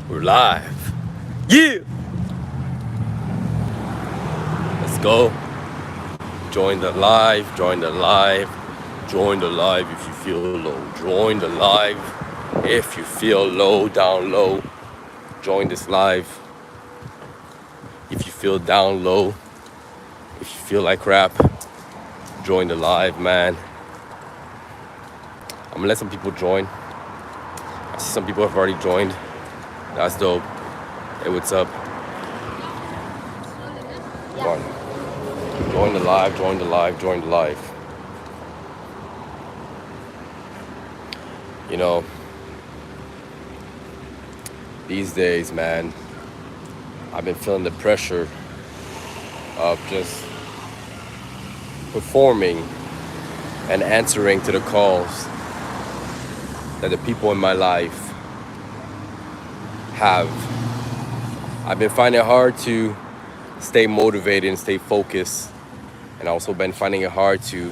We're live. Yeah! Let's go. Join the live, join the live, join the live if you feel low. Join the live if you feel low, down low. Join this live if you feel down low. If you feel like crap, join the live, man. I'm gonna let some people join. I see some people have already joined. That's dope. Hey, what's up? Come on. Join the live, join the live, join the live. You know, these days, man, I've been feeling the pressure of just performing and answering to the calls that the people in my life have. I've been finding it hard to stay motivated and stay focused, and also been finding it hard to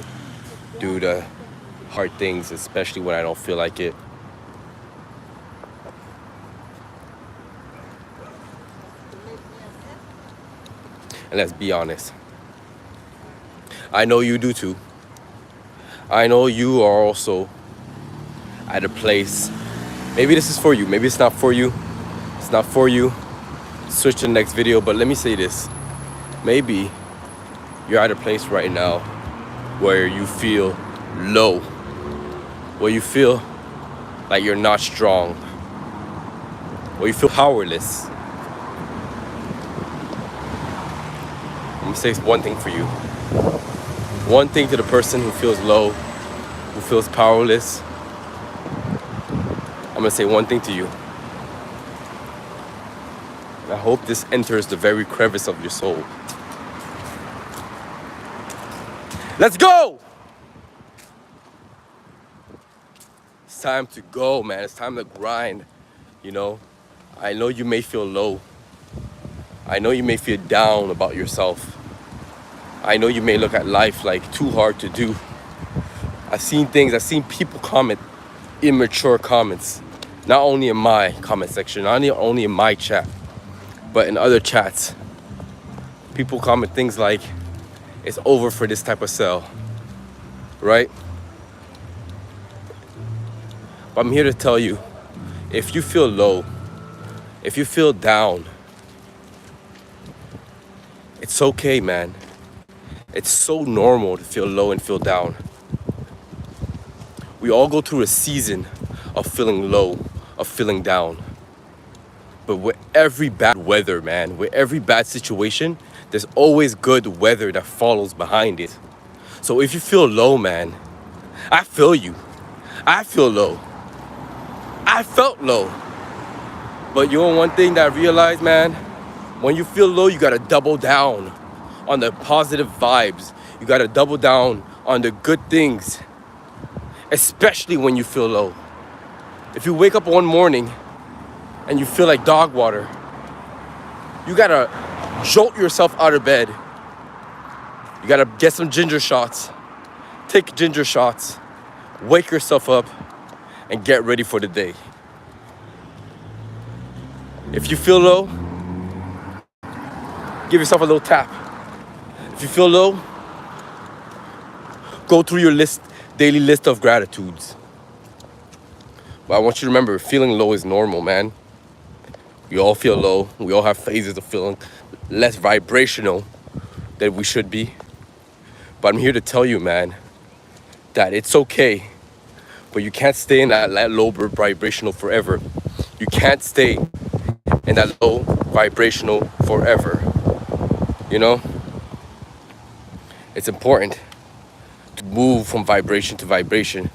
do the hard things, especially when I don't feel like it. And let's be honest, I know you do too. I know you are also at a place, maybe this is for you, maybe it's not for you. It's not for you. Switch to the next video, but let me say this. Maybe you're at a place right now where you feel low, where you feel like you're not strong, where you feel powerless. I'm gonna say one thing for you. One thing to the person who feels low, who feels powerless. I'm gonna say one thing to you. I hope this enters the very crevice of your soul. Let's go! It's time to go, man. It's time to grind, you know? I know you may feel low. I know you may feel down about yourself. I know you may look at life like too hard to do. I've seen people comment immature comments, not only in my comment section, not only in my chat, but in other chats. People comment things like, it's over for this type of sell, right? But I'm here to tell you, if you feel low, if you feel down, it's okay, man. It's so normal to feel low and feel down. We all go through a season of feeling low, of feeling down. But with every bad weather, man, with every bad situation, there's always good weather that follows behind it. So if you feel low, man, I feel you. I feel low. I felt low. But you know one thing that I realized, man? When you feel low, you gotta double down on the positive vibes. You gotta double down on the good things, especially when you feel low. If you wake up one morning and you feel like dog water, you gotta jolt yourself out of bed. You gotta get some ginger shots, take ginger shots, wake yourself up, and get ready for the day. If you feel low, give yourself a little tap. If you feel low, go through your daily list of gratitudes. But I want you to remember, feeling low is normal, man. We all feel low. We all have phases of feeling less vibrational than we should be. But I'm here to tell you, man, that it's okay. But you can't stay in that low vibrational forever. You can't stay in that low vibrational forever. You know? It's important to move from vibration to vibration,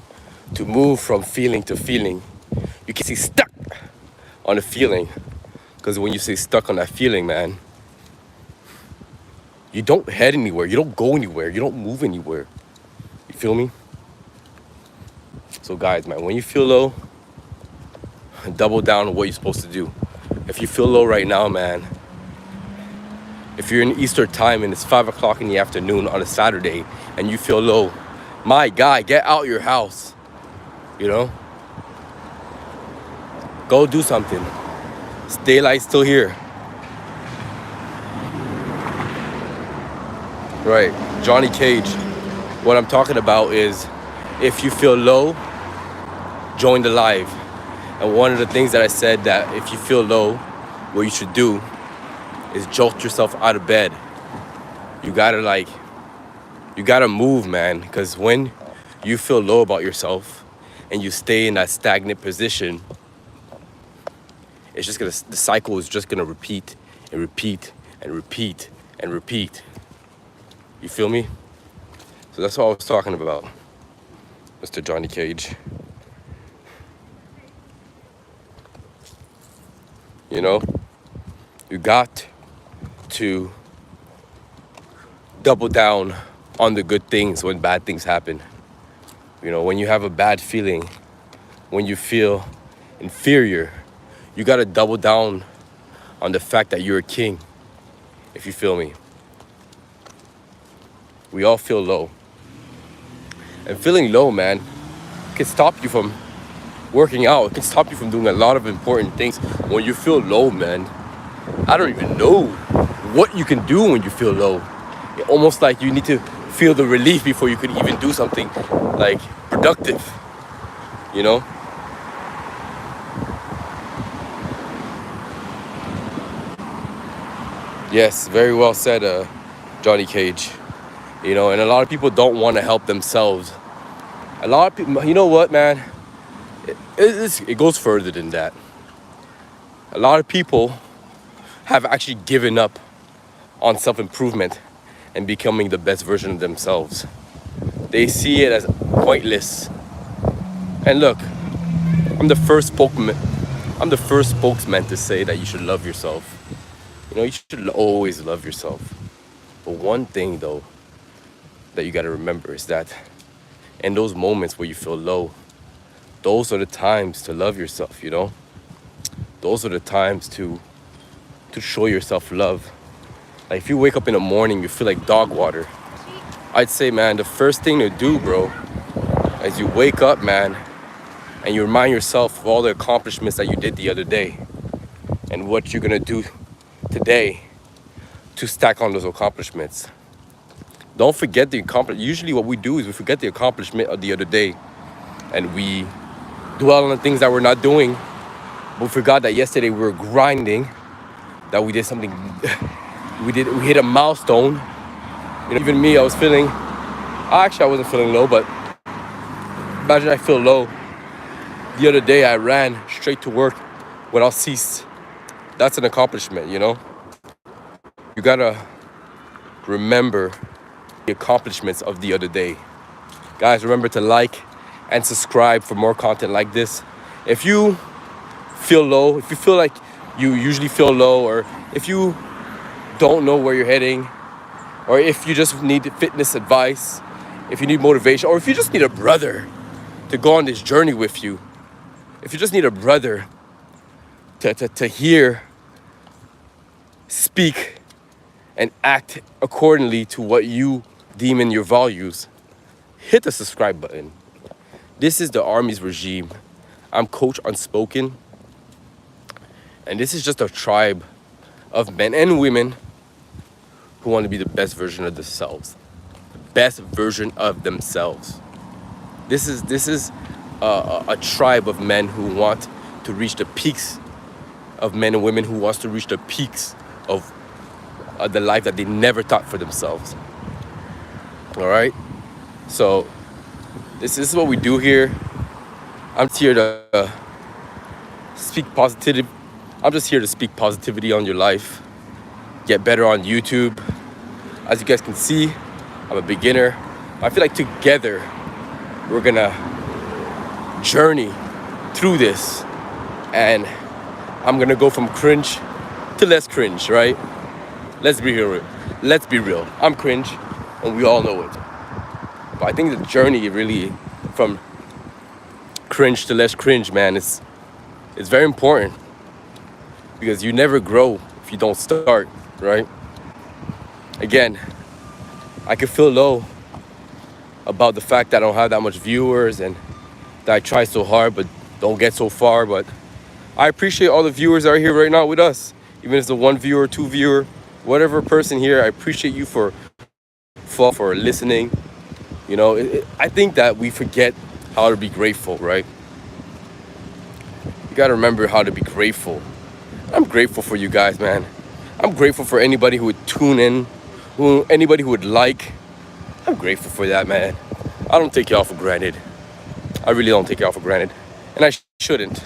to move from feeling to feeling. You can't stay stuck on a feeling, because when you stay stuck on that feeling, man, you don't head anywhere, you don't go anywhere, you don't move anywhere. You feel me? So guys, man, when you feel low, double down on what you're supposed to do. If you feel low right now, man, if you're in Easter time and it's 5 o'clock in the afternoon on a Saturday and you feel low, my guy, get out your house, you know? Go do something. It's daylight still here. Right, Johnny Cage. What I'm talking about is, if you feel low, join the live. And one of the things that I said, that if you feel low, what you should do is jolt yourself out of bed. You gotta move, man. Because when you feel low about yourself and you stay in that stagnant position, the cycle is just gonna repeat and repeat and repeat and repeat. You feel me? So that's what I was talking about, Mr. Johnny Cage. You know, you got to double down on the good things when bad things happen. You know, when you have a bad feeling, when you feel inferior, you gotta double down on the fact that you're a king, if you feel me. We all feel low. And feeling low, man, can stop you from working out. It can stop you from doing a lot of important things. When you feel low, man, I don't even know what you can do when you feel low. It's almost like you need to feel the relief before you could even do something like productive, you know? Yes, very well said, Johnny Cage. You know, and a lot of people don't want to help themselves. A lot of people, you know what, man? It goes further than that. A lot of people have actually given up on self-improvement and becoming the best version of themselves. They see it as pointless. And look, I'm the first spokesman to say that you should love yourself. You know, you should always love yourself. But one thing, though, that you got to remember is that in those moments where you feel low, those are the times to love yourself, you know? Those are the times to show yourself love. Like if you wake up in the morning, you feel like dog water. I'd say, man, the first thing to do, bro, is you wake up, man, and you remind yourself of all the accomplishments that you did the other day and what you're gonna do today to stack on those accomplishments. Don't forget the accomplishment. Usually what we do is we forget the accomplishment of the other day and we dwell on the things that we're not doing, but we forgot that yesterday we were grinding, that we did something, we hit a milestone. You know, even me, I wasn't feeling low, but imagine I feel low. The other day I ran straight to work without cease. That's an accomplishment, you know? You gotta remember the accomplishments of the other day. Guys, remember to like and subscribe for more content like this. If you feel low, if you feel like you usually feel low, or if you don't know where you're heading, or if you just need fitness advice, if you need motivation, or if you just need a brother to go on this journey with you, if you just need a brother to hear, speak, and act accordingly to what you deem in your values, hit the subscribe button. This is the Army's regime. I'm Coach Unspoken. And this is just a tribe of men and women who want to be the best version of themselves. Best version of themselves. This is a tribe of men who want to reach the peaks, of men and women who wants to reach the peaks of the life that they never thought for themselves. All right? So this is what we do here. I'm here to speak positivity. I'm just here to speak positivity on your life. Get better on YouTube. As you guys can see, I'm a beginner. I feel like together we're gonna journey through this, and I'm gonna go from cringe to less cringe, right? Let's be real. I'm cringe, and we all know it. But I think the journey really from cringe to less cringe, man, it's very important, because you never grow if you don't start, right? Again, I can feel low about the fact that I don't have that much viewers and that I try so hard but don't get so far, but I appreciate all the viewers that are here right now with us. Even if it's a one viewer, two viewer, whatever person here, I appreciate you for listening. You know, I think that we forget how to be grateful, right? You gotta remember how to be grateful. I'm grateful for you guys, man. I'm grateful for anybody who would tune in, anybody who would like. I'm grateful for that, man. I don't take y'all for granted. I really don't take y'all for granted, and I shouldn't.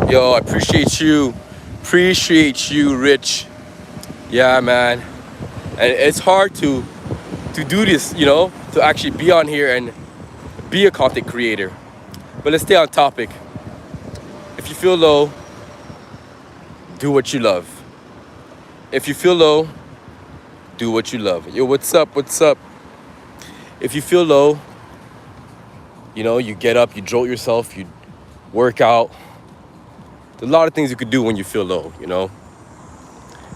Yo, I appreciate you. Appreciate you, Rich. Yeah, man. And it's hard to do this, you know, to actually be on here and be a content creator. But let's stay on topic. If you feel low, do what you love. If you feel low, do what you love. Yo, what's up? What's up? If you feel low, you know, you get up, you jolt yourself, you work out. There's a lot of things you could do when you feel low, you know.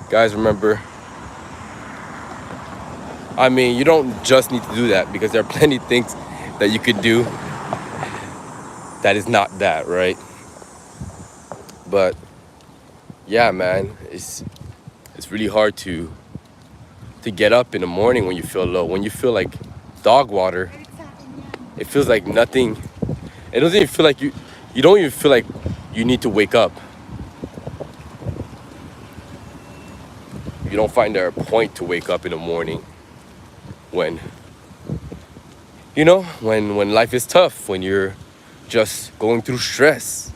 Guys, remember, I mean, you don't just need to do that, because there are plenty of things that you could do that is not that, right? But yeah, man, it's really hard to get up in the morning when you feel low, when you feel like dog water. It feels like nothing. It doesn't even feel like you don't even feel like you need to wake up. You don't find there a point to wake up in the morning when, you know, when life is tough, when you're just going through stress.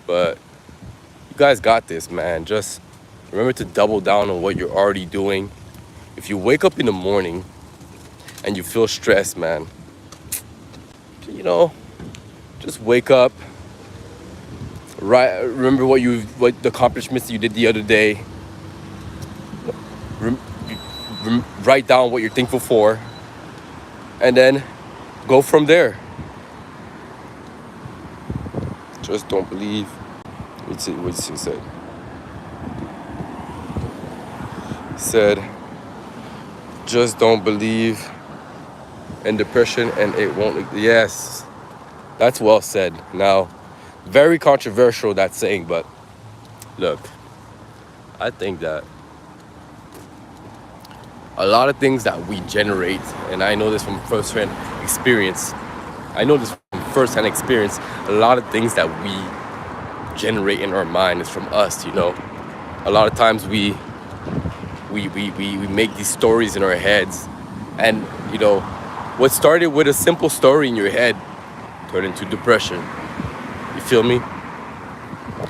But you guys got this, man. Just remember to double down on what you're already doing. If you wake up in the morning and you feel stressed, man, you know, just wake up. Right, remember what the accomplishments you did the other day. Write down what you're thankful for, and then go from there. Just don't believe. What's he said? He said, just don't believe in depression and it won't. Yes, that's well said. Now, very controversial, that saying, but look, I think that a lot of things that we generate, and I know this from first-hand experience, a lot of things that we generate in our mind is from us, you know. A lot of times we make these stories in our heads, and, you know, what started with a simple story in your head turned into depression. You feel me?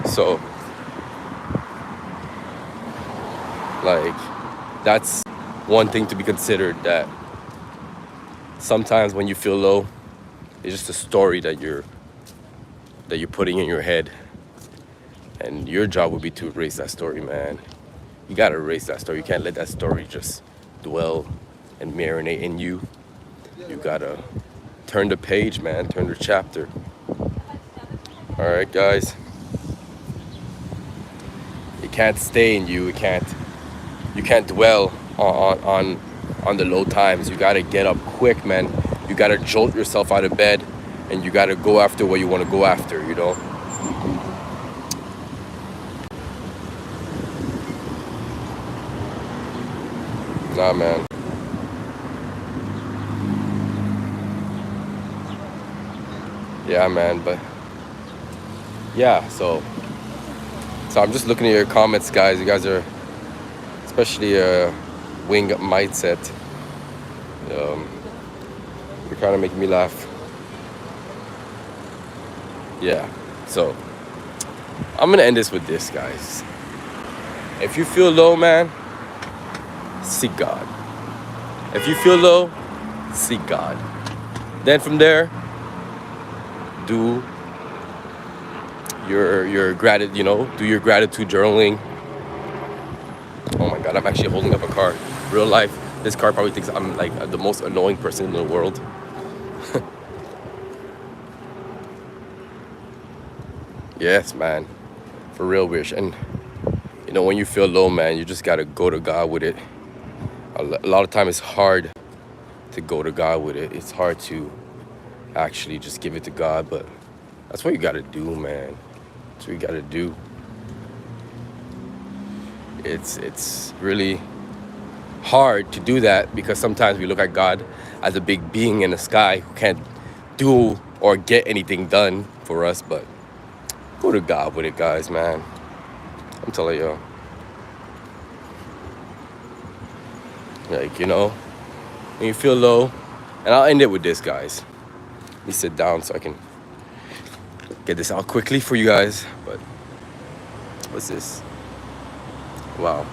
So, like, that's one thing to be considered, that sometimes when you feel low, it's just a story that you're putting in your head. And your job would be to erase that story, man. You gotta erase that story. You can't let that story just dwell and marinate in you. You gotta turn the page, man. Turn the chapter. All right, guys. It can't stay in you. You can't dwell on the low times. You gotta get up quick, man. You gotta jolt yourself out of bed, and you gotta go after what you want to go after, you know. Nah, man. Yeah, man. But yeah, so I'm just looking at your comments, guys. You guys are, especially wing mindset. You're kind of making me laugh. Yeah. So I'm gonna end this with this, guys. If you feel low, man, seek God. If you feel low, seek God. Then from there, do your gratitude, you know, do your gratitude journaling. Oh my God, I'm actually holding up a car. Real life, this car probably thinks I'm like the most annoying person in the world. Yes, man, for real, Wish. And you know, when you feel low, man, you just gotta go to God with it. A lot of time it's hard to go to God with it. It's hard to actually just give it to God, but that's what you gotta do, man. That's what you gotta do. It's really hard to do that because sometimes we look at God as a big being in the sky who can't do or get anything done for us, but go to God with it, guys, man. I'm telling you. Like, you know, when you feel low, and I'll end it with this, guys. Let me sit down so I can get this out quickly for you guys. But what's this? Wow.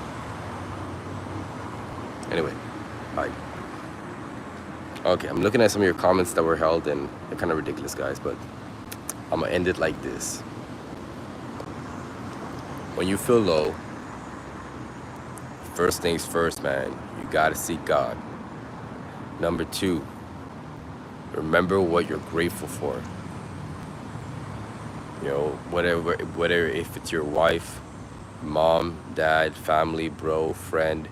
Anyway, bye. Okay, I'm looking at some of your comments that were held, and they're kind of ridiculous, guys, but I'm gonna end it like this. When you feel low, first things first, man, you gotta seek God. Number 2, remember what you're grateful for. You know, whatever, if it's your wife, mom, dad, family, bro, friend,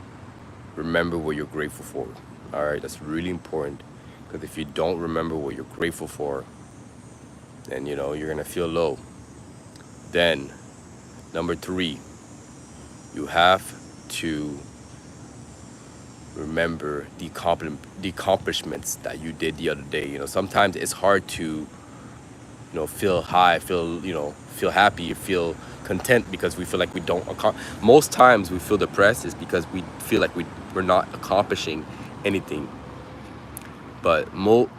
remember what you're grateful for. All right, that's really important, because if you don't remember what you're grateful for, then, you know, you're gonna feel low. Then, number 3, you have to remember the accomplishments that you did the other day. You know, sometimes it's hard to, you know, feel high, feel happy, feel content, because we feel like we don't most times we feel depressed is because we feel like we're not accomplishing anything. But 9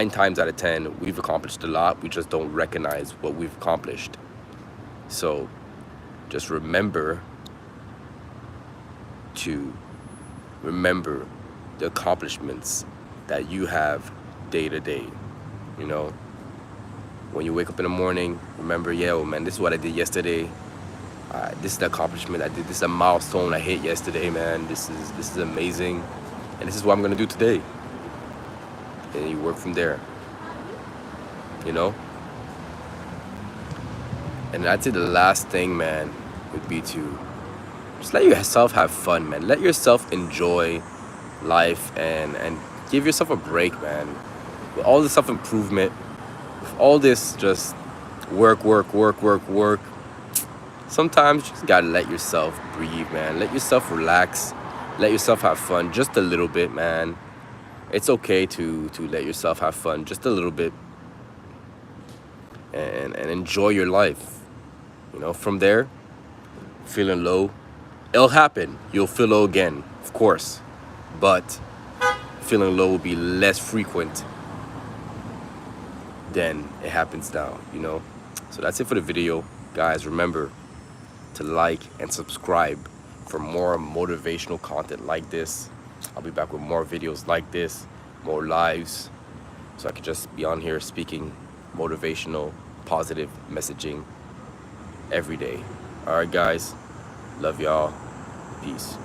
times out of 10 we've accomplished a lot, we just don't recognize what we've accomplished. So just remember to remember the accomplishments that you have day to day. You know, when you wake up in the morning, remember, yeah, oh man, this is what I did yesterday. This is the accomplishment I did. This is a milestone I hit yesterday, man. This is amazing, and this is what I'm gonna do today. And you work from there. You know. And I'd say the last thing, man, would be to just let yourself have fun, man. Let yourself enjoy life and give yourself a break, man. With all the self-improvement, with all this just work, sometimes you just gotta let yourself breathe, man. Let yourself relax. Let yourself have fun just a little bit, man. It's okay to let yourself have fun just a little bit and enjoy your life. You know, from there, feeling low, it'll happen. You'll feel low again, of course. But feeling low will be less frequent than it happens now, you know? So that's it for the video. Guys, remember to like and subscribe for more motivational content like this. I'll be back with more videos like this, more lives, so I could just be on here speaking motivational, positive messaging every day. All right, guys. Love y'all. Peace.